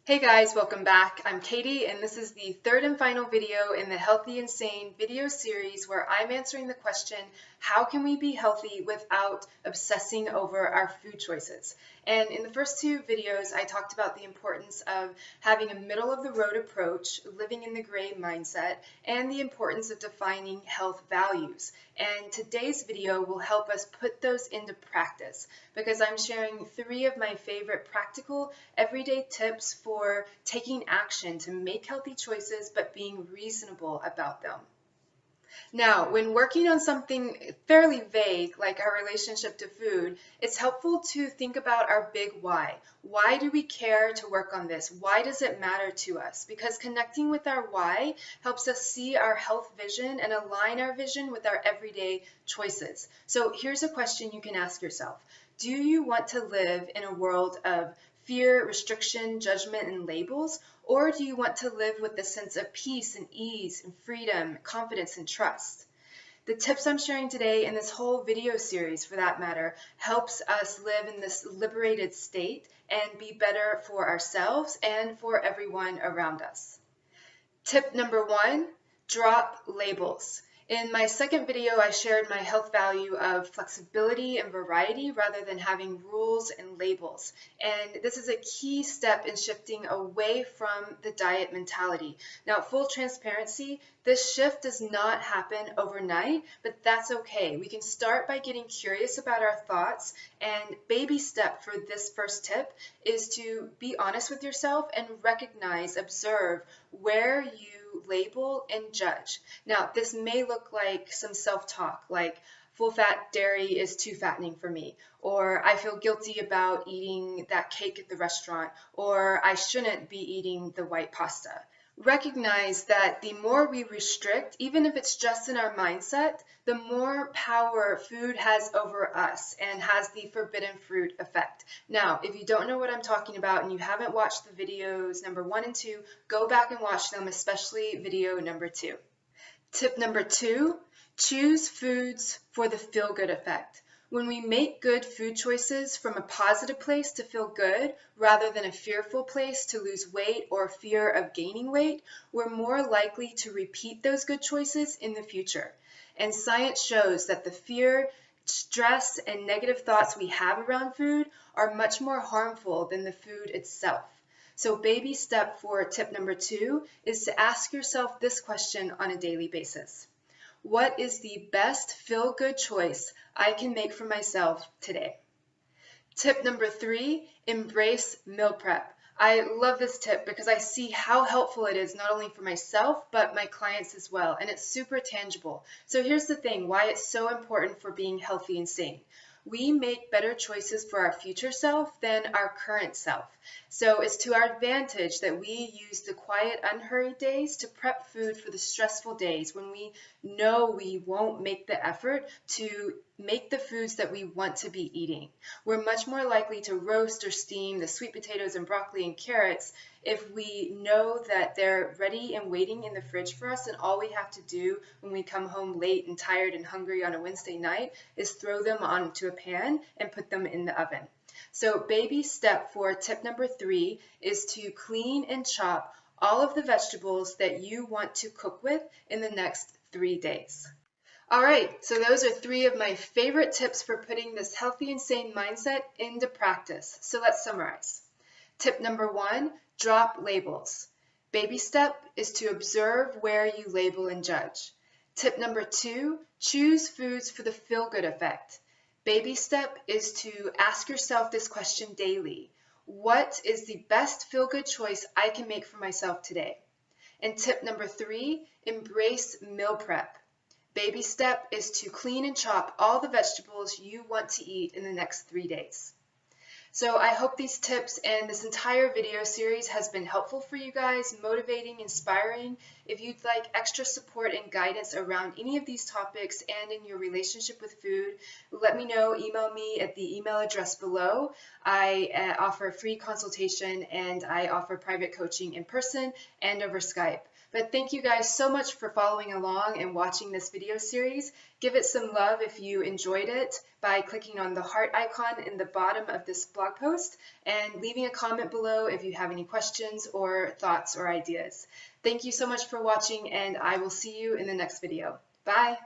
Hey guys, welcome back. I'm Katie, and this is the third and final video in the Healthy and Sane video series where I'm answering the question, how can we be healthy without obsessing over our food choices? And in the first two videos, I talked about the importance of having a middle of the road approach, living in the gray mindset, and the importance of defining health values. And today's video will help us put those into practice because I'm sharing three of my favorite practical everyday tips for taking action to make healthy choices but being reasonable about them. Now, when working on something fairly vague like our relationship to food, it's helpful to think about our big why. Why do we care to work on this? Why does it matter to us? Because connecting with our why helps us see our health vision and align our vision with our everyday choices. So here's a question you can ask yourself. Do you want to live in a world of fear, restriction, judgment, and labels? Or do you want to live with a sense of peace and ease and freedom, confidence, and trust? The tips I'm sharing today and this whole video series for that matter helps us live in this liberated state and be better for ourselves and for everyone around us. Tip number one, drop labels. In my second video, I shared my health value of flexibility and variety rather than having rules and labels. And this is a key step in shifting away from the diet mentality. Now, full transparency, this shift does not happen overnight, but that's okay. We can start by getting curious about our thoughts, and baby step for this first tip is to be honest with yourself and recognize, observe where you label and judge. Now, this may look like some self-talk, like full fat dairy is too fattening for me, or I feel guilty about eating that cake at the restaurant, or I shouldn't be eating the white pasta. Recognize that the more we restrict, even if it's just in our mindset, the more power food has over us and has the forbidden fruit effect. Now, if you don't know what I'm talking about and you haven't watched the videos number 1 and 2, go back and watch them, especially video number 2. Tip number 2, choose foods for the feel-good effect. When we make good food choices from a positive place to feel good rather than a fearful place to lose weight or fear of gaining weight, we're more likely to repeat those good choices in the future. And science shows that the fear, stress, and negative thoughts we have around food are much more harmful than the food itself. So baby step for tip number 2 is to ask yourself this question on a daily basis. What is the best feel-good choice I can make for myself today? Tip number 3, embrace meal prep. I love this tip because I see how helpful it is not only for myself, but my clients as well, and it's super tangible. So here's the thing, why it's so important for being healthy and sane. We make better choices for our future self than our current self. So it's to our advantage that we use the quiet, unhurried days to prep food for the stressful days when we know we won't make the effort to make the foods that we want to be eating. We're much more likely to roast or steam the sweet potatoes and broccoli and carrots if we know that they're ready and waiting in the fridge for us, and all we have to do when we come home late and tired and hungry on a Wednesday night is throw them onto a pan and put them in the oven. So baby step for tip number 3 is to clean and chop all of the vegetables that you want to cook with in the next 3 days. All right, so those are 3 of my favorite tips for putting this healthy and sane mindset into practice. So let's summarize. Tip number 1, drop labels. Baby step is to observe where you label and judge. Tip number 2, choose foods for the feel-good effect. Baby step is to ask yourself this question daily. What is the best feel-good choice I can make for myself today? And tip number 3, embrace meal prep. Baby step is to clean and chop all the vegetables you want to eat in the next 3 days. So I hope these tips and this entire video series has been helpful for you guys, motivating, inspiring. If you'd like extra support and guidance around any of these topics and in your relationship with food, let me know. Email me at the email address below. I offer a free consultation and I offer private coaching in person and over Skype. But thank you guys so much for following along and watching this video series. Give it some love if you enjoyed it by clicking on the heart icon in the bottom of this blog post and leaving a comment below if you have any questions or thoughts or ideas. Thank you so much for watching, and I will see you in the next video. Bye!